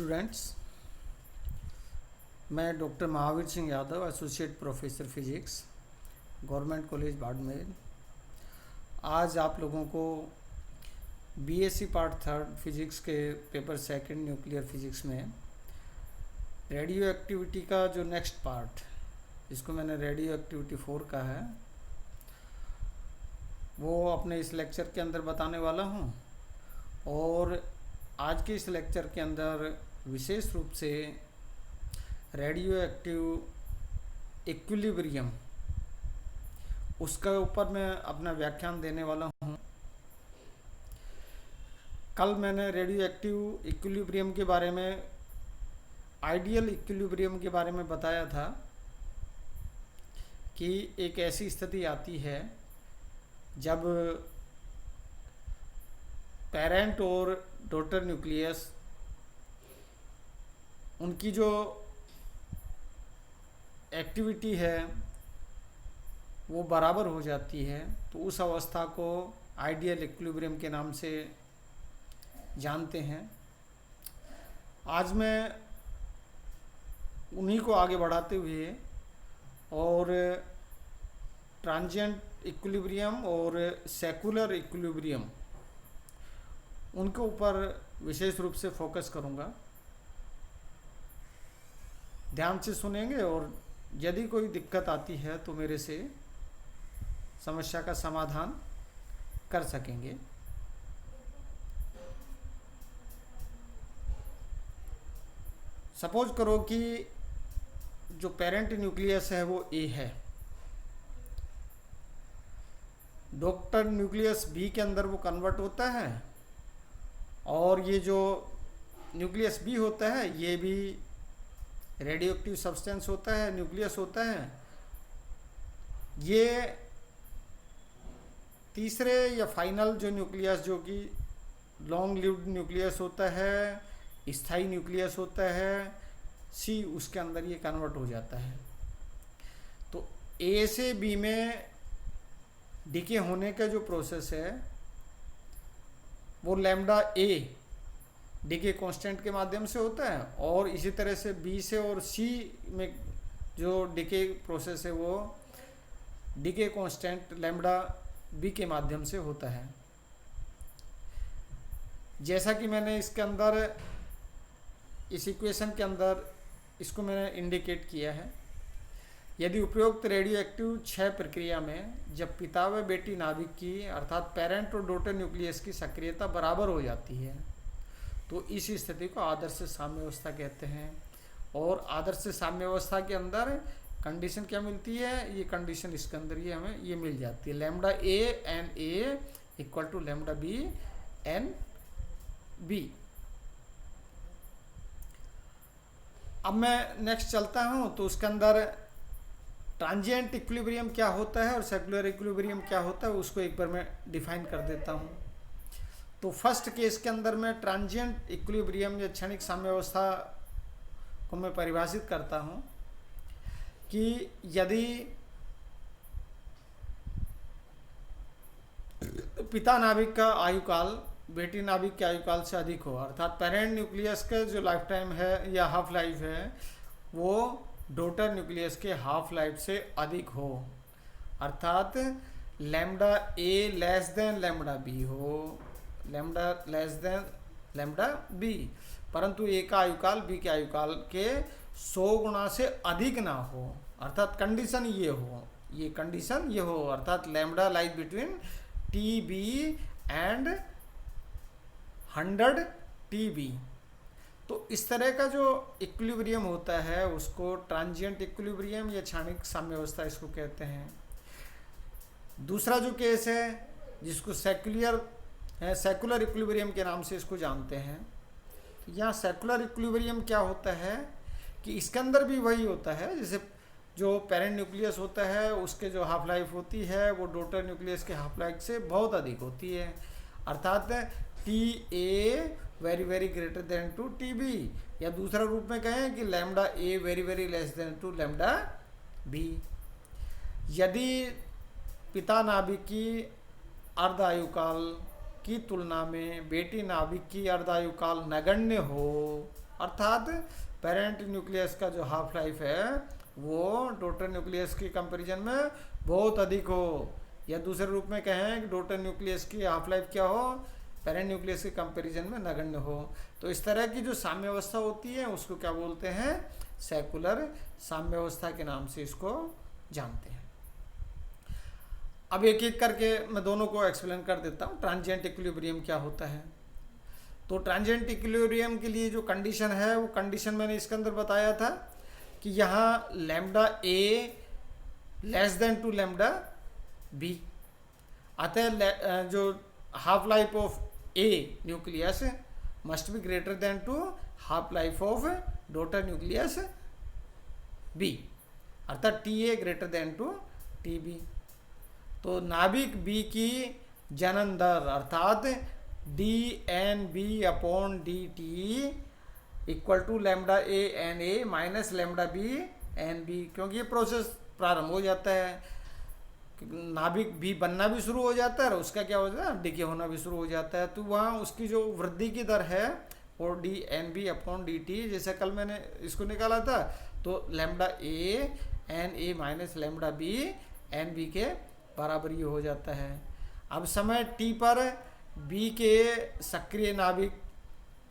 Students, मैं doctor Mahavir Singh Yadav, associate professor physics, government college Barmer. आज आप लोगों को बीएससी पार्ट थर्ड फिजिक्स के पेपर सेकंड न्यूक्लियर फिजिक्स में रेडियो एक्टिविटी का जो नेक्स्ट पार्ट, जिसको मैंने रेडियो एक्टिविटी 4 कहा है, वो अपने इस लेक्चर के अंदर बताने वाला हूँ। और आज के इस लेक्चर के अंदर विशेष रूप से रेडियो एक्टिव इक्विलिब्रियम, उसका ऊपर मैं अपना व्याख्यान देने वाला हूँ। कल मैंने रेडियो एक्टिव इक्विलिब्रियम के बारे में, आइडियल इक्विलिब्रियम के बारे में बताया था कि एक ऐसी स्थिति आती है जब पेरेंट और डॉटर न्यूक्लियस, उनकी जो एक्टिविटी है वो बराबर हो जाती है, तो उस अवस्था को आइडियल इक्विलिब्रियम के नाम से जानते हैं। आज मैं उन्हीं को आगे बढ़ाते हुए और ट्रांजिएंट इक्विलिब्रियम और सेकुलर इक्विलिब्रियम, उनके ऊपर विशेष रूप से फोकस करूंगा। ध्यान से सुनेंगे और यदि कोई दिक्कत आती है तो मेरे से समस्या का समाधान कर सकेंगे। सपोज करो कि जो पेरेंट न्यूक्लियस है वो ए है, डॉटर न्यूक्लियस बी के अंदर वो कन्वर्ट होता है, और ये जो न्यूक्लियस बी होता है ये भी रेडियो एक्टिव सब्सटेंस होता है, न्यूक्लियस होता है। ये तीसरे या फाइनल जो न्यूक्लियस, जो कि लॉन्ग लिव्ड न्यूक्लियस होता है, स्थायी न्यूक्लियस होता है सी, उसके अंदर ये कन्वर्ट हो जाता है। तो ए से बी में डीके होने का जो प्रोसेस है वो लैम्डा ए डीके कांस्टेंट के माध्यम से होता है, और इसी तरह से बी से और सी में जो डीके प्रोसेस है वो डीके कांस्टेंट लैम्डा बी के माध्यम से होता है। जैसा कि मैंने इसके अंदर, इस इक्वेशन के अंदर इसको मैंने इंडिकेट किया है, यदि उपरोक्त रेडियो एक्टिव 6 प्रक्रिया में जब पिता व बेटी नाभिक की, अर्थात पेरेंट और डॉटर न्यूक्लियस की सक्रियता बराबर हो जाती है, तो इस स्थिति को आदर्श साम्यावस्था कहते हैं। और आदर्श साम्यावस्था के अंदर कंडीशन क्या मिलती है, ये कंडीशन इसके अंदर ये हमें ये मिल जाती है, lambda A N A equal to lambda B N B. अब मैं नेक्स्ट चलता हूँ, तो उसके अंदर ट्रांजिएंट इक्विलिब्रियम क्या होता है और सेकुलर इक्विलिब्रियम क्या होता है उसको एक बार मैं डिफाइन कर देता हूँ। तो फर्स्ट केस के अंदर मैं ट्रांजिएंट इक्विलिब्रियम या क्षणिक साम्यावस्था को मैं परिभाषित करता हूँ कि यदि पिता नाभिक का आयुकाल बेटी नाभिक के आयुकाल से अधिक हो, अर्थात पेरेंट न्यूक्लियस का जो लाइफ टाइम है या हाफ लाइफ है वो डॉटर न्यूक्लियस के हाफ लाइफ से अधिक हो, अर्थात lambda A less than lambda B हो, lambda less than lambda B, परंतु ए का आयुकाल बी के आयुकाल के 100 गुना से अधिक ना हो, अर्थात कंडीशन ये हो, ये कंडीशन ये हो, अर्थात lambda lies between T B and 100 T B. तो इस तरह का जो इक्विलिब्रियम होता है उसको ट्रांजिएंट इक्विलिब्रियम या क्षणिक साम्यावस्था इसको कहते हैं। दूसरा जो केस है जिसको सेकुलर इक्विलिब्रियम के नाम से इसको जानते हैं। यहाँ सेकुलर इक्विलिब्रियम क्या होता है कि इसके अंदर भी वही होता है, जैसे जो पेरेंट न्यूक्लियस होता है उसके जो हाफ लाइफ होती है वो डॉटर न्यूक्लियस के हाफ लाइफ से बहुत अधिक होती है, अर्थात T A very very greater than to T B, या दूसरा रूप में कहें कि lambda A very very less than to lambda B. यदि पिता नाभिक की अर्धायुकाल की तुलना में बेटी नाभिक की अर्धायुकाल नगण्य हो, अर्थात पेरेंट न्यूक्लियस का जो हाफ लाइफ है वो डॉटर न्यूक्लियस के कंपैरिजन में बहुत अधिक हो, या दूसरे रूप में कहें कि डॉटर न्यूक्लियस की हाफ लाइफ क्या हो, पेरेंट न्यूक्लियस के कंपैरिजन में नगण्य हो। तो इस तरह की जो साम्यावस्था होती है उसको क्या बोलते हैं, सेकुलर साम्यावस्था के नाम से इसको जानते हैं। अब एक एक करके मैं दोनों को एक्सप्लेन कर देता हूँ। ट्रांजिएंट इक्विलिब्रियम क्या होता है? तो ट्रांजिएंट इक्विलिब्रियम के लिए जो कंडीशन है वो कंडीशन मैंने इसके अंदर बताया था कि यहाँ lambda A less than to lambda B, अतः जो half life of A nucleus must be greater than to half life of daughter nucleus B, अर्थात T A greater than to T B. तो नाभिक बी की जनन दर अर्थात d N B upon D T equal to lambda A N A minus lambda B N B, क्योंकि ये process प्रारंभ हो जाता है, नाभिक भी बनना भी शुरू हो जाता है और उसका क्या हो जाता है, डिके होना भी शुरू हो जाता है। तो वहाँ उसकी जो वृद्धि की दर है और D N B upon D T, जैसे कल मैंने इसको निकाला था, तो lambda A N A minus lambda B N B के बराबर ये हो जाता है। अब समय टी पर बी के सक्रिय नाभिक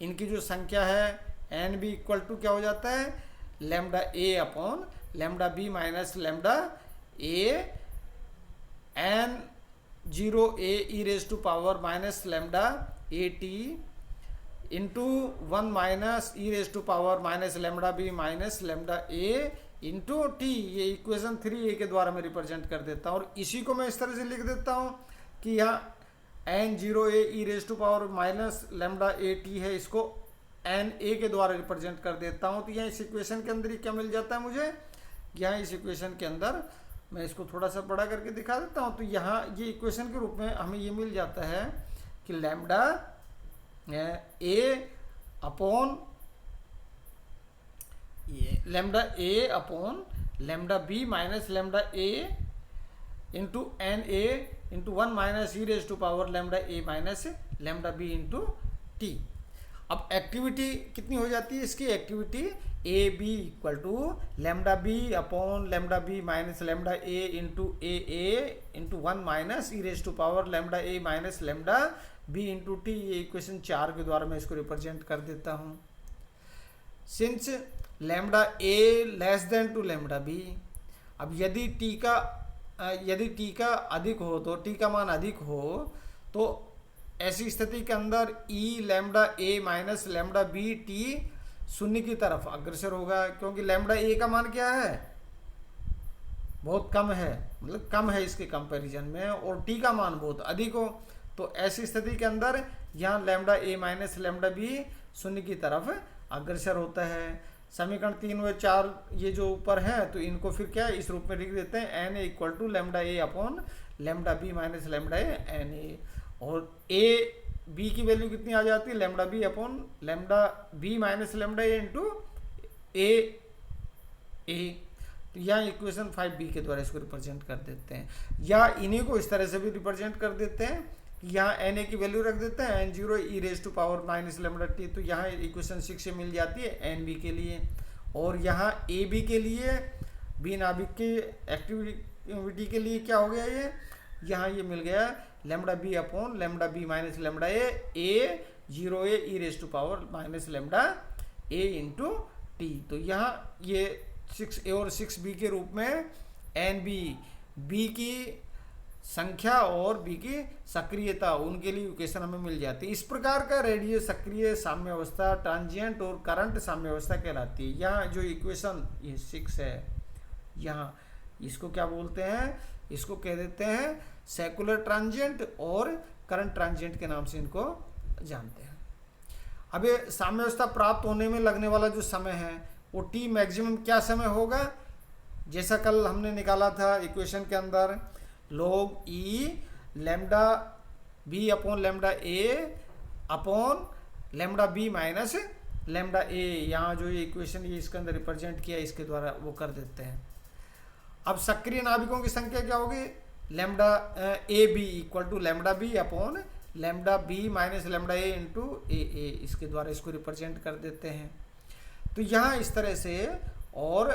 इनकी जो संख्या है एन बी इक्वल टू क्या हो जाता है, lambda A upon lambda B minus lambda A N zero A E raise to power minus lambda A T into 1 minus E raise to power minus lambda B minus lambda A into T. ये equation 3a के द्वारा मैं represent कर देता हूँ और इसी को मैं इस तरह से लिख देता हूँ कि यहाँ N zero A E raise to power minus lambda A T है, इसको एन ए के द्वारा रिप्रेजेंट कर देता हूँ। तो यहाँ इस इक्वेशन के अंदर ही क्या मिल जाता है मुझे, यहाँ इस इक्वेशन के अंदर मैं इसको थोड़ा सा बड़ा करके दिखा देता हूँ। तो यहाँ ये इक्वेशन के रूप में हमें ये मिल जाता है कि lambda A upon lambda A upon lambda B minus lambda A into N A into 1 minus E raise to power lambda A minus lambda B into T. अब एक्टिविटी कितनी हो जाती है इसकी, activity A B equal to lambda B upon lambda B minus lambda A into 1 minus E raise to power lambda A minus lambda B into T. ये equation 4 के द्वारा मैं इसको रिप्रेजेंट कर देता हूँ। Since lambda A less than to lambda B, अब यदि टी का अधिक हो, तो टी का मान अधिक हो, तो ऐसी स्थिति के अंदर ई lambda A minus lambda B T शून्य की तरफ अग्रसर होगा, क्योंकि लैम्डा ए का मान क्या है, बहुत कम है, मतलब कम है इसके कंपैरिजन में, और टी का मान बहुत अधिक हो। तो ऐसी स्थिति के अंदर यहाँ lambda A minus lambda B शून्य की तरफ अग्रसर होता है। समीकरण 3 व 4 ये जो ऊपर हैं, तो इनको फिर क्या इस रूप में लिख देते हैं, N A equal to lambda A upon lambda B minus lambda A N A, और ए बी की वैल्यू कितनी आ जाती है, lambda B upon lambda B minus lambda A into A. तो यहाँ इक्वेशन 5b के द्वारा इसको रिप्रेजेंट कर देते हैं, या इन्हीं को इस तरह से भी रिप्रेजेंट कर देते हैं कि यहाँ एन ए की वैल्यू रख देते हैं N zero E raise to power minus lambda T. तो यहाँ इक्वेशन 6 से मिल जाती है एन बी के लिए, और यहाँ ए बी के लिए बी नाभिक की एक्टिविटी के लिए क्या हो गया, ये यहाँ ये मिल गया lambda B upon lambda B minus lambda A zero A E raise to power minus lambda A into T. तो यहाँ ये 6a और 6b के रूप में एन बी की संख्या और बी की सक्रियता, उनके लिए इक्वेशन हमें मिल जाती है। इस प्रकार का रेडियो सक्रिय साम्यावस्था ट्रांजिएंट और करंट साम्यावस्था कहलाती है। यहाँ जो इक्वेशन ये 6 है, यहाँ इसको क्या बोलते हैं, इसको कह देते हैं सेकुलर ट्रांजिएंट और करंट ट्रांजिएंट के नाम से इनको जानते हैं। अब ये साम्यावस्था प्राप्त होने में लगने वाला जो समय है वो टी मैक्सिमम क्या समय होगा, जैसा कल हमने निकाला था इक्वेशन के अंदर, log e lambda B upon lambda A upon lambda B minus lambda A. यहाँ जो ये इक्वेशन ये इसके अंदर रिप्रेजेंट किया, इसके द्वारा वो कर देते हैं। अब सक्रिय नाभिकों की संख्या क्या होगी, lambda A B equal to lambda B upon lambda B minus lambda A into A, इसके द्वारा इसको रिप्रेजेंट कर देते हैं। तो यहाँ इस तरह से, और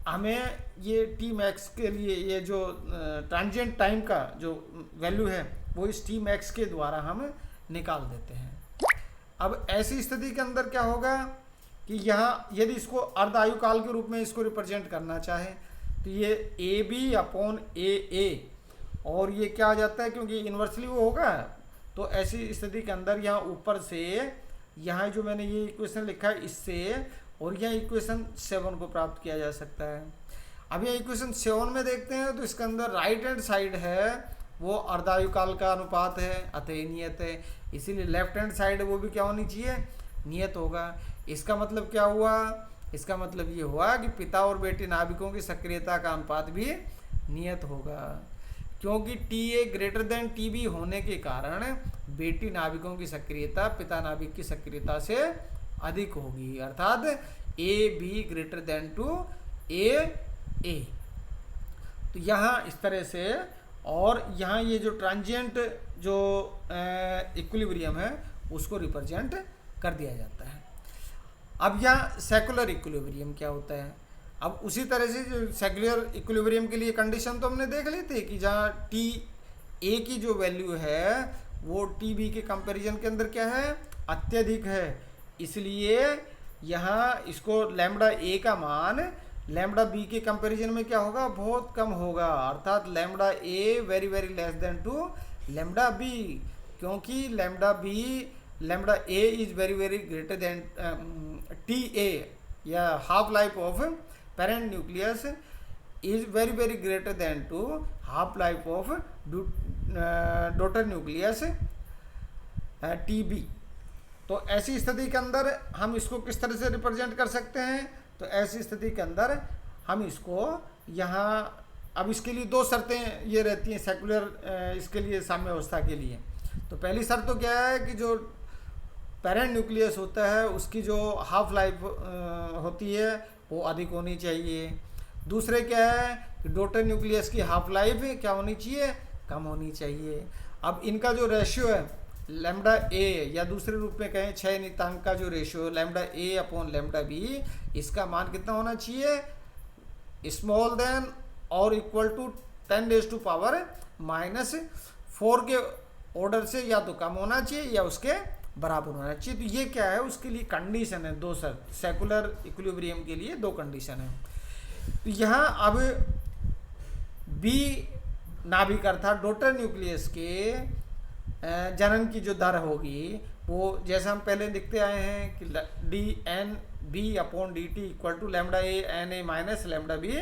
हमें ये टी मैक्स के लिए ये जो ट्रांजिएंट टाइम का जो वैल्यू है वो इस टी मैक्स के द्वारा हम निकाल देते हैं। अब ऐसी स्थिति के अंदर क्या होगा कि यहाँ यदि इसको अर्ध आयुकाल के रूप में इसको रिप्रेजेंट करना चाहे तो ये ए बी अपॉन ए, और ये क्या आ जाता है क्योंकि इन्वर्सली वो होगा, तो ऐसी स्थिति के अंदर यहाँ ऊपर से यहाँ जो मैंने ये इक्वेशन लिखा है इससे और यह इक्वेशन 7 को प्राप्त किया जा सकता है। अब ये इक्वेशन 7 में देखते हैं तो इसके अंदर राइट हैंड साइड है वो अर्धायुकाल का अनुपात है, अतः नियत है, इसीलिए लेफ्ट हैंड साइड वो भी क्या होनी चाहिए, नियत होगा। इसका मतलब क्या हुआ, इसका मतलब ये हुआ कि पिता और बेटी नाभिकों की सक्रियता का अनुपात भी नियत होगा, क्योंकि TA ग्रेटर देन TB होने के कारण बेटी नाभिकों की सक्रियता पिता नाभिक की सक्रियता से अधिक होगी, अर्थात AB greater than to AA। तो यहाँ इस तरह से, और यहाँ ये जो ट्रांजिएंट जो इक्विलिब्रियम है उसको रिप्रेजेंट कर दिया जाता है। अब यहाँ सेकुलर इक्विलिब्रियम क्या होता है, अब उसी तरह से जो सेकुलर इक्विलिब्रियम के लिए कंडीशन तो हमने देख ली थी कि जहाँ TA की जो वैल्यू है वो TB के कंपैरिजन के अंदर क्या है, अत्यधिक है, इसलिए यहाँ इसको लैम्बडा A का मान लैम्बडा B के कंपैरिजन में क्या होगा, बहुत कम होगा, अर्थात lambda A very very less than to lambda B, क्योंकि lambda A is very very greater than TA या half life of parent nucleus is very very greater than to half life of daughter nucleus TB। तो ऐसी स्थिति के अंदर हम इसको किस तरह से रिप्रेजेंट कर सकते हैं, तो ऐसी स्थिति के अंदर हम इसको यहाँ, अब इसके लिए दो शर्तें ये रहती हैं सेकुलर इसके लिए साम्य अवस्था के लिए। तो पहली शर्त तो क्या है कि जो पेरेंट न्यूक्लियस होता है उसकी जो हाफ लाइफ होती है वो अधिक होनी चाहिए। दूसरे क्या है कि डॉटर न्यूक्लियस की हाफ लाइफ क्या होनी चाहिए, कम होनी चाहिए। अब इनका जो रेशियो है लैम्बडा A, या दूसरे रूप में कहें 6 नियतांक का जो ratio lambda A upon lambda B, इसका मान कितना होना चाहिए, स्मॉल देन और इक्वल टू 10⁻⁻⁴ के ऑर्डर से या तो कम होना चाहिए या उसके बराबर होना चाहिए। तो ये क्या है, उसके लिए कंडीशन है, दो शर्त, सेकुलर इक्विलिब्रियम के लिए दो कंडीशन है। तो यहाँ अब B नाभिक अर्थात डॉटर न्यूक्लियस के जनन की जो दर होगी वो जैसे हम पहले लिखते आए हैं कि dNB upon dt equal to lambda A NA minus lambda B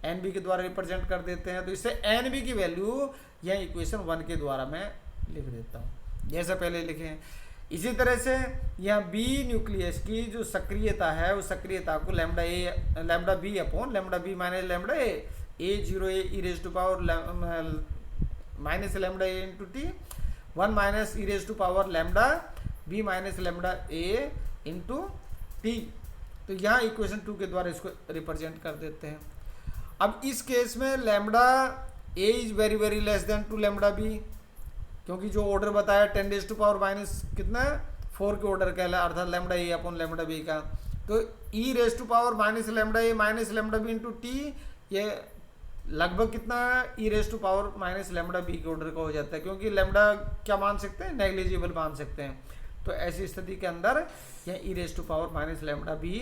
NB के द्वारा रिप्रेजेंट कर देते हैं। तो इससे NB की वैल्यू यह इक्वेशन 1 के द्वारा मैं लिख देता हूँ जैसा पहले लिखे। इसी तरह से यहाँ B न्यूक्लियस की जो सक्रियता है उस सक्रियता को lambda B upon lambda B minus lambda A0A e raise to power minus lambda A into T 1 minus E raise to power lambda B minus lambda A into T। तो यहाँ equation 2 के द्वारा इसको रिप्रेजेंट कर देते हैं। अब इस केस में lambda A is very very less than to lambda B, क्योंकि जो ऑर्डर बताया 10 टू पावर माइनस कितना 4 के ऑर्डर का है, अर्थात lambda A upon lambda B का। तो e raise to power minus lambda A minus lambda B into T, ये लगभग कितना e raise to power minus lambda B के ऑर्डर का हो जाता है, क्योंकि लैम्बडा क्या मान सकते हैं, नेग्लिजिबल मान सकते हैं। तो ऐसी स्थिति के अंदर यह e raise to power minus lambda B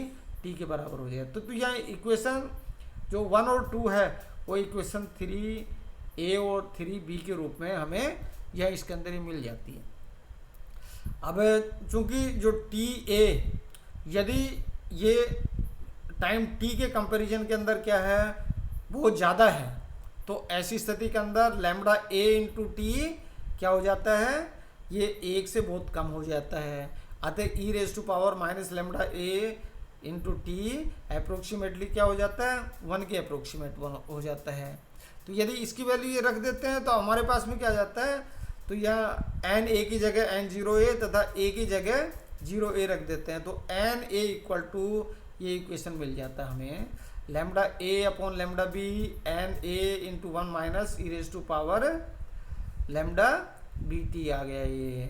T के बराबर हो जाए। तो यह इक्वेशन जो 1 और 2 है वो इक्वेशन 3A और 3B के रूप में हमें यह इसके अंदर ही मिल जाती है। अब चूंकि जो TA यदि ये टाइम T के कंपैरिजन के अंदर क्या है वो ज़्यादा है, तो ऐसी स्थिति के अंदर लैम्बडा A इंटू T क्या हो जाता है, ये 1 से बहुत कम हो जाता है। अतः e raise to power minus lambda A into T approximately क्या हो जाता है, 1 के अप्रोक्सीमेट हो जाता है। तो यदि इसकी वैल्यू ये रख देते हैं तो हमारे पास में क्या जाता है, तो यहाँ NA की जगह N0A तथा A की जगह 0A रख देते हैं। तो NA इक्वल टू ये इक्वेशन मिल जाता है हमें lambda A upon lambda B NA into 1 minus E raise to power lambda BT आ गया ये।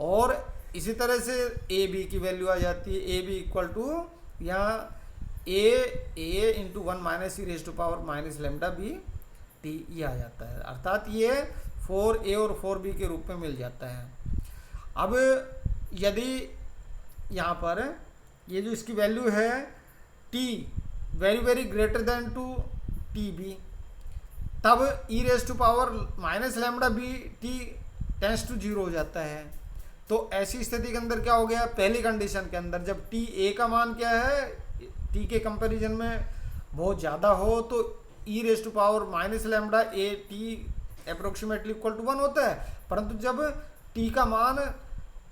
और इसी तरह से AB की वैल्यू आ जाती है AB इक्वल टू यहाँ a into 1 minus E raise to power minus lambda B T ये आ जाता है, अर्थात ये 4a और 4b के रूप में मिल जाता है। अब यदि यहाँ पर ये जो इसकी वैल्यू है t very very greater than to T B, तब e raise to power minus lambda B T tends to 0 हो जाता है। तो ऐसी स्थिति के अंदर क्या हो गया, पहली कंडीशन के अंदर जब टी ए का मान क्या है, टी के कंपैरिजन में बहुत ज़्यादा हो तो e raise to power minus lambda A T approximately equal to 1 होता है, परंतु जब टी का मान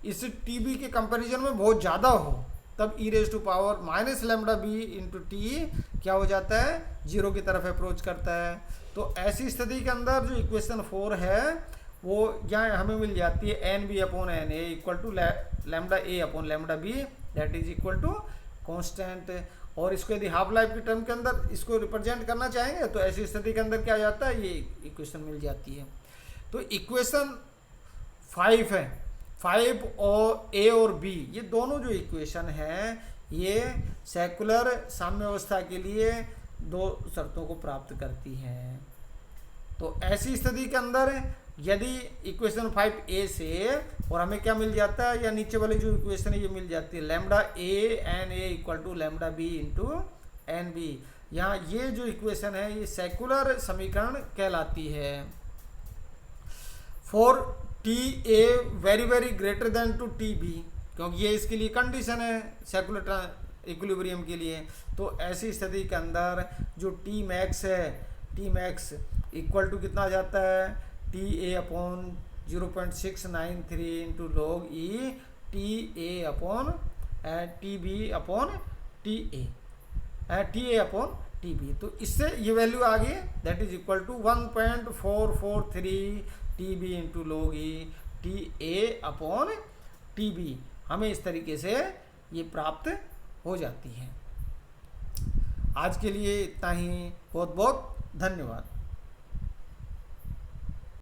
इस टी बी के कंपैरिजन में बहुत ज़्यादा हो तब e raise to power minus lambda B into T क्या हो जाता है, 0 की तरफ अप्रोच करता है। तो ऐसी स्थिति के अंदर जो इक्वेशन 4 है वो यहाँ हमें मिल जाती है N B upon N A equal to lambda A upon lambda B that is equal to constant. और इसको यदि हाफ लाइफ के टर्म के अंदर इसको रिप्रेजेंट करना चाहेंगे तो ऐसी स्थिति के अंदर क्या आ जाता है, ये इक्वेशन मिल जाती है। तो इक्वेशन 5 है, 5 और ए और बी ये दोनों जो इक्वेशन हैं ये सेकुलर साम्य अवस्था के लिए दो शर्तों को प्राप्त करती हैं। तो ऐसी स्थिति के अंदर यदि इक्वेशन 5a से और हमें क्या मिल जाता है, या नीचे वाली जो इक्वेशन है ये मिल जाती है lambda A N A equal to lambda B into N B. यहाँ ये जो इक्वेशन है ये सेकुलर समीकरण कहलाती है। For T A very very greater than to T B, क्योंकि ये इसके लिए कंडीशन है सेकुलर इक्विलिब्रियम के लिए। तो ऐसी स्थिति के अंदर जो टी मैक्स है, टी मैक्स इक्वल टू कितना आ जाता है, T A upon 0.693 into log E T A upon T B upon T A upon T B. तो इससे ये वैल्यू आ गई that is equal to 1.443 T B into log E T A upon T B. हमें इस तरीके से ये प्राप्त हो जाती है। आज के लिए इतना ही, बहुत बहुत धन्यवाद।